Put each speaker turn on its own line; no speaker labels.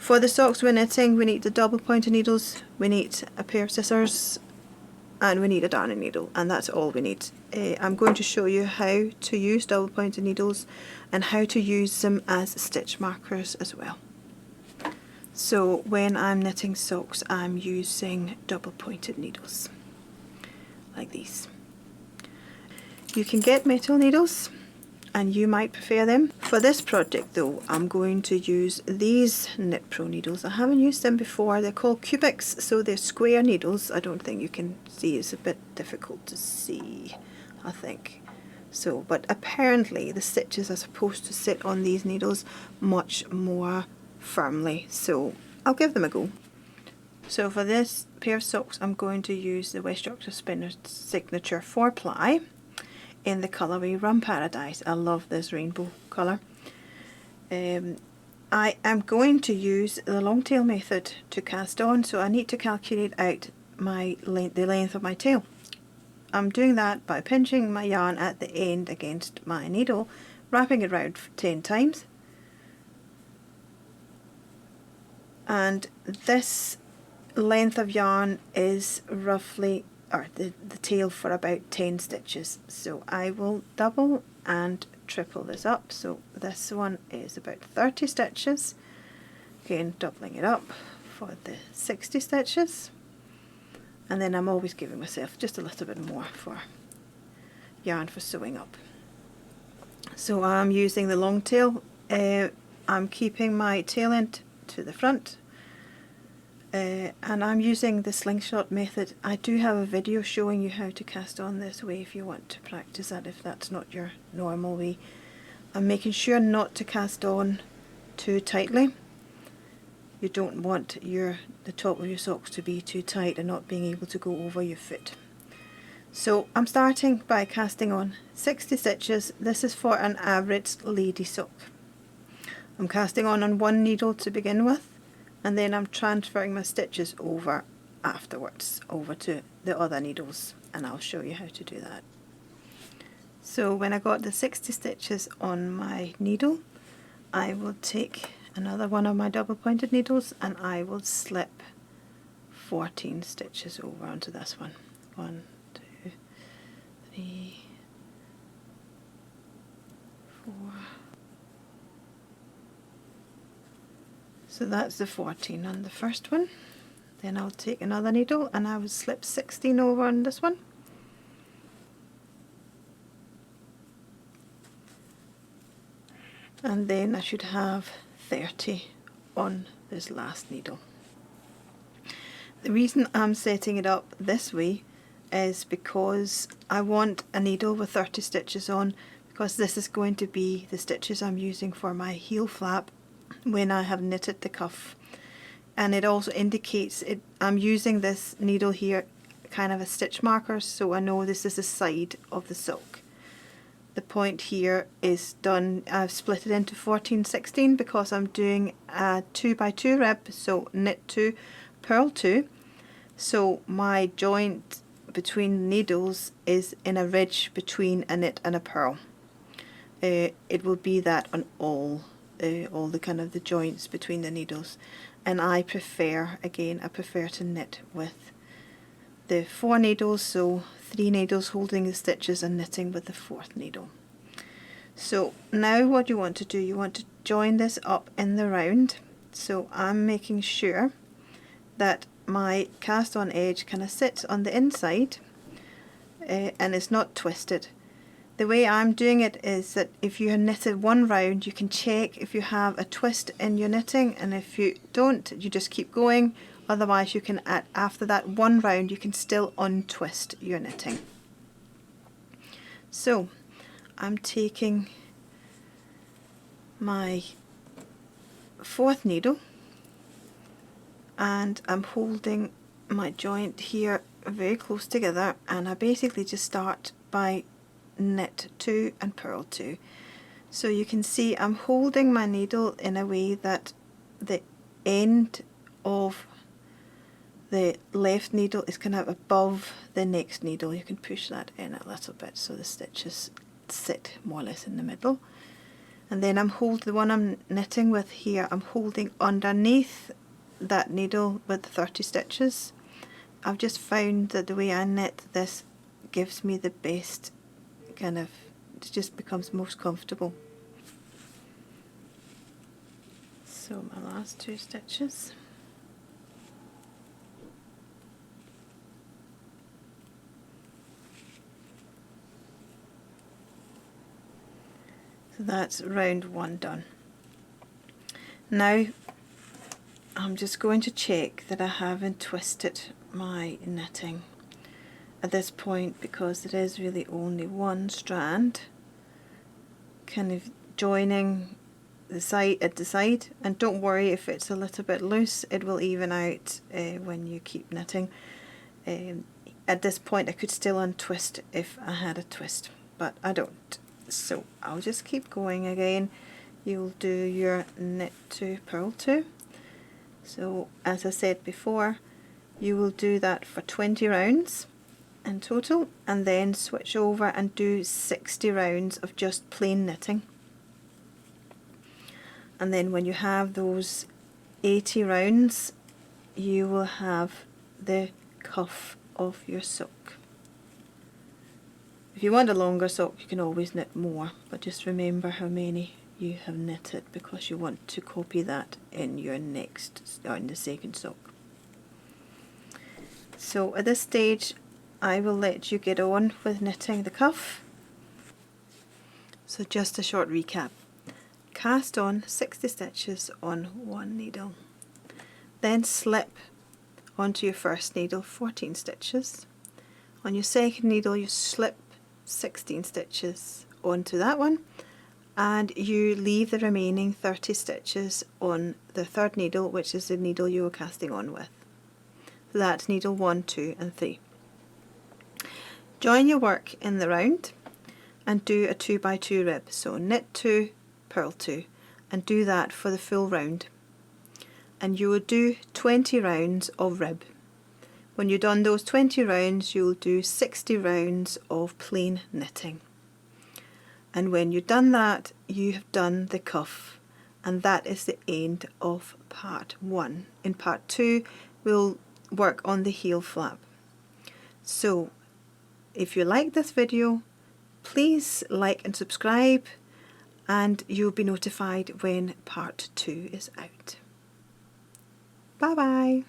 For the socks we're knitting, we need the double pointed needles, we need a pair of scissors, and we need a darning needle, and that's all we need. I'm going to show you how to use double pointed needles and how to use them as stitch markers as well. So when I'm knitting socks, I'm using double pointed needles like these. You can get metal needles and you might prefer them. For this project though, I'm going to use these Knit Pro needles. I haven't used them before. They're called cubics, so they're square needles. I don't think you can see, it's a bit difficult to see, I think. So, but apparently the stitches are supposed to sit on these needles much more firmly, so I'll give them a go. So for this pair of socks, I'm going to use the West Yorkshire Spinner Signature 4-ply in the colourway Rum Paradise. I love this rainbow colour. I am going to use the long tail method to cast on, so I need to calculate out the length of my tail. I'm doing that by pinching my yarn at the end against my needle, wrapping it around 10 times, and this length of yarn is roughly, or the tail, for about 10 stitches. So I will double and triple this up. So this one is about 30 stitches, again doubling it up for the 60 stitches, and then I'm always giving myself just a little bit more for yarn for sewing up. So I'm using the long tail. I'm keeping my tail end to the front, and I'm using the slingshot method. I do have a video showing you how to cast on this way if you want to practice that, if that's not your normal way. I'm making sure not to cast on too tightly. You don't want the top of your socks to be too tight and not being able to go over your foot. So I'm starting by casting on 60 stitches. This is for an average lady sock. I'm casting on one needle to begin with, and then I'm transferring my stitches over afterwards over to the other needles, and I'll show you how to do that. So when I got the 60 stitches on my needle, I will take another one of my double pointed needles and I will slip 14 stitches over onto this one. 1, 2, 3, 4. So that's the 14 on the first one. Then I'll take another needle and I will slip 16 over on this one. And then I should have 30 on this last needle. The reason I'm setting it up this way is because I want a needle with 30 stitches on, because this is going to be the stitches I'm using for my heel flap when I have knitted the cuff. And it also indicates it, I'm using this needle here kind of a stitch marker, so I know this is the side of the sock. The point here is done. I've split it into 14, 16 because I'm doing a 2x2 rib, so knit 2, purl 2. So my joint between needles is in a ridge between a knit and a purl. It will be that on all the kind of the joints between the needles, and I prefer to knit with the 4 needles, so 3 needles holding the stitches and knitting with the 4th needle. So now what you want to do, you want to join this up in the round. So I'm making sure that my cast on edge kind of sits on the inside and it's not twisted. The way I'm doing it is that if you have knitted one round, you can check if you have a twist in your knitting, and if you don't, you just keep going. Otherwise you can, after that one round, you can still untwist your knitting. So I'm taking my 4th needle and I'm holding my joint here very close together, and I basically just start by knit 2 and purl 2. So you can see I'm holding my needle in a way that the end of the left needle is kind of above the next needle. You can push that in a little bit so the stitches sit more or less in the middle. and then the one I'm knitting with here, I'm holding underneath that needle with the 30 stitches. I've just found that the way I knit this gives me the best kind of, it just becomes most comfortable. So my last 2 stitches. So that's round 1 done. Now I'm just going to check that I haven't twisted my knitting at this point, because there is really only one strand kind of joining the side at the side, and don't worry if it's a little bit loose, it will even out when you keep knitting. At this point I could still untwist if I had a twist, but I don't, so I'll just keep going again. You'll do your knit 2, purl 2. So as I said before, you will do that for 20 rounds in total, and then switch over and do 60 rounds of just plain knitting. And then when you have those 80 rounds, you will have the cuff of your sock. If you want a longer sock, you can always knit more, but just remember how many you have knitted, because you want to copy that in your next, or in the second sock. So at this stage I will let you get on with knitting the cuff. So just a short recap. Cast on 60 stitches on one needle, then slip onto your first needle 14 stitches. On your second needle you slip 16 stitches onto that one, and you leave the remaining 30 stitches on the third needle, which is the needle you were casting on with. So that's needle 1, 2 and 3. Join your work in the round and do a 2 by 2 rib. So knit 2, purl 2, and do that for the full round. And you will do 20 rounds of rib. When you've done those 20 rounds, you'll do 60 rounds of plain knitting. And when you've done that, you have done the cuff, and that is the end of part 1. In part 2 we'll work on the heel flap. So if you like this video, please like and subscribe, and you'll be notified when part 2 is out. Bye bye.